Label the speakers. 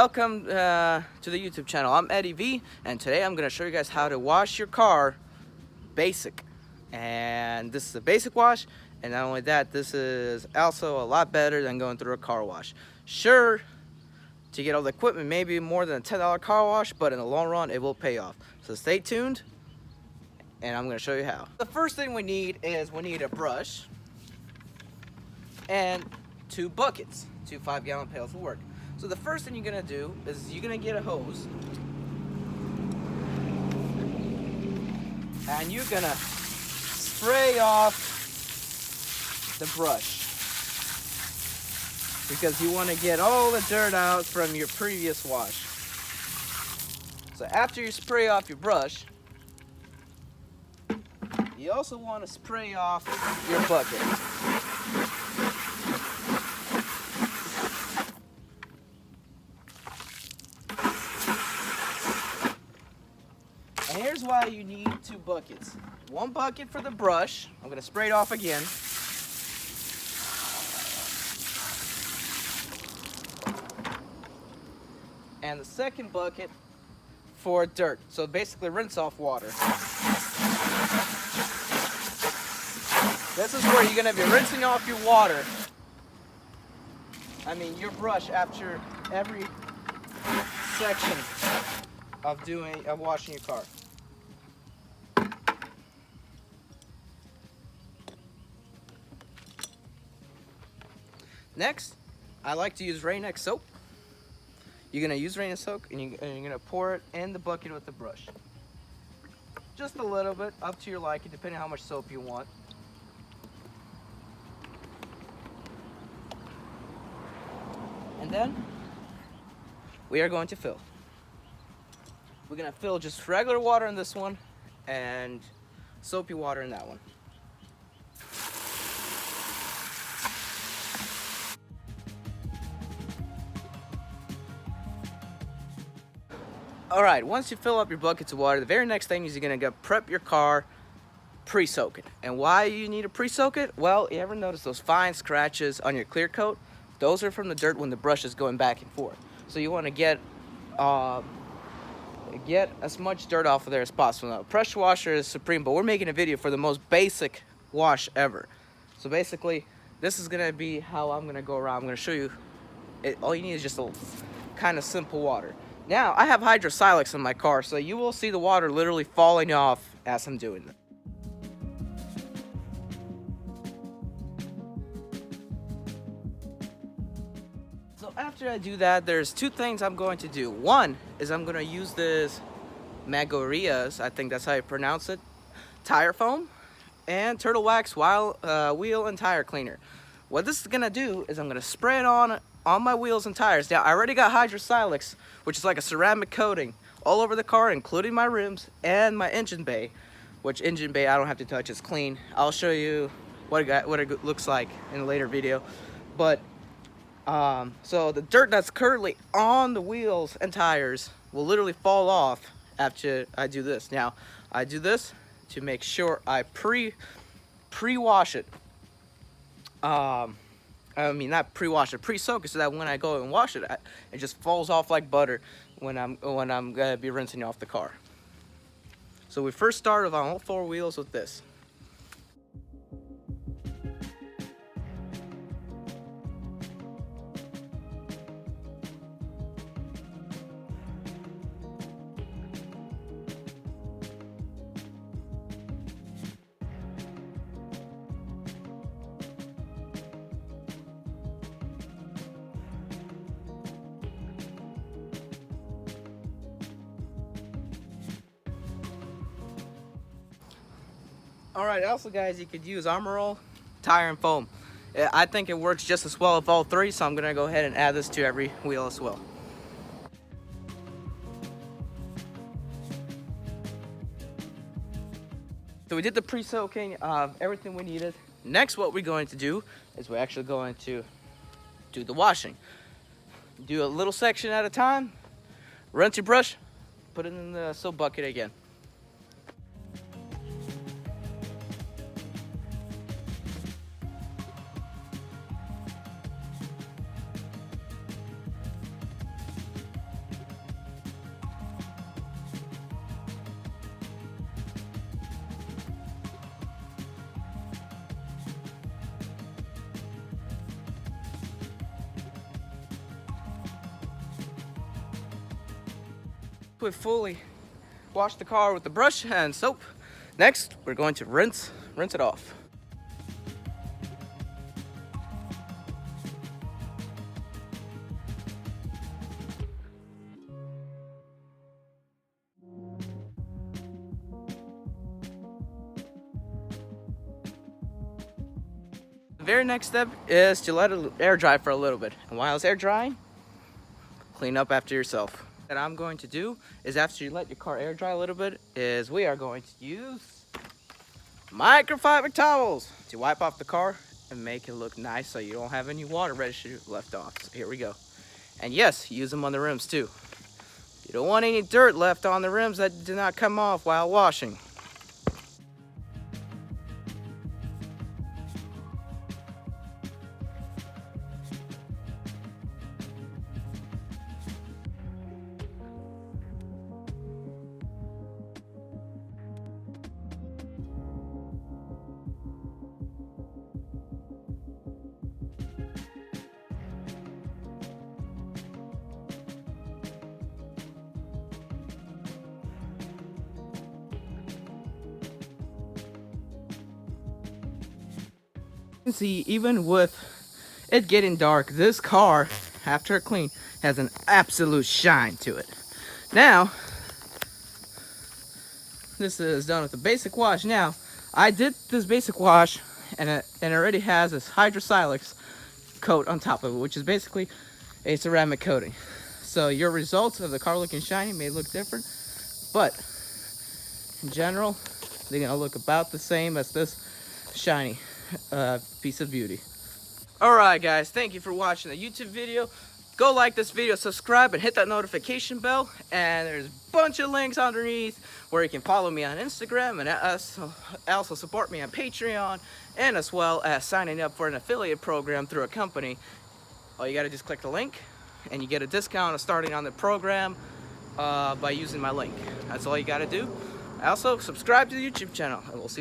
Speaker 1: welcome to the YouTube channel. I'm Eddie V, and today I'm going to show you guys how to wash your car basic. And this is a basic wash, and not only that, this is also a lot better than going through a car wash. Sure, to get all the equipment, maybe more than a $10 car wash, but in the long run, it will pay off. So stay tuned, and I'm going to show you how. The first thing we need is a brush and 2 buckets. 2 5-gallon pails will work. So the first thing you're gonna do is you're gonna get a hose and you're gonna spray off the brush because you want to get all the dirt out from your previous wash. So after you spray off your brush, you also want to spray off your bucket. And here's why you need 2 buckets. 1 bucket for the brush. I'm going to spray it off again. And the second bucket for dirt. So basically rinse off water. This is where you're going to be rinsing off your water. Your brush after every section of washing your car. Next, I like to use Rain-X soap. You're gonna use Rain-X soap and you're gonna pour it in the bucket with the brush. Just a little bit, up to your liking, depending on how much soap you want. And then we are going to fill. We're gonna fill just regular water in this one and soapy water in that one. Alright, once you fill up your buckets of water, the very next thing is you're gonna go prep your car, pre-soak it. And why you need to pre-soak it? Well, you ever notice those fine scratches on your clear coat? Those are from the dirt when the brush is going back and forth. So you want to get as much dirt off of there as possible. Now, pressure washer is supreme, but we're making a video for the most basic wash ever. So basically, this is gonna be how I'm gonna go around. I'm gonna show you. All you need is just a kind of simple water. Now, I have hydrosilix in my car, so you will see the water literally falling off as I'm doing this. So after I do that, there's 2 things I'm going to do. One is I'm going to use this Magoria's, I think that's how you pronounce it, tire foam and Turtle Wax wheel and tire cleaner. What this is going to do is I'm going to spray it on my wheels and tires. Now, I already got hydrosilix, which is like a ceramic coating, all over the car, including my rims and my engine bay, which engine bay I don't have to touch, it's clean. I'll show you what it looks like in a later video. But so the dirt that's currently on the wheels and tires will literally fall off after I do this. Now, I do this to make sure I pre-wash it. Not pre-wash it, pre-soak it, so that when I go and wash it, it just falls off like butter when I'm gonna be rinsing off the car. So we first start on all 4 wheels with this. Alright, also guys, you could use Armor All, tire, and foam. I think it works just as well with all 3, so I'm going to go ahead and add this to every wheel as well. So we did the pre-soaking of everything we needed. Next, what we're going to do is we're actually going to do the washing. Do a little section at a time, rinse your brush, put it in the soap bucket again. We fully washed the car with the brush and soap. Next, we're going to rinse it off. The very next step is to let it air dry for a little bit. And while it's air drying, clean up after yourself. What I'm going to do is, after you let your car air dry a little bit, is we are going to use microfiber towels to wipe off the car and make it look nice so you don't have any water residue left off. So here we go. And yes, use them on the rims too. You don't want any dirt left on the rims that did not come off while washing. You can see, even with it getting dark, this car, after it clean, has an absolute shine to it. Now, this is done with a basic wash. Now, I did this basic wash, and it already has this hydrosilix coat on top of it, which is basically a ceramic coating. So your results of the car looking shiny may look different, but in general, they're gonna look about the same as this shiny piece of beauty. Alright guys, thank you for watching the YouTube video. Go like this video, subscribe, and hit that notification bell. And there's a bunch of links underneath where you can follow me on Instagram, and also support me on Patreon, and as well as signing up for an affiliate program through a company. All you gotta just click the link and you get a discount of starting on the program by using my link. That's all you gotta do. Also, subscribe to the YouTube channel, and we'll see you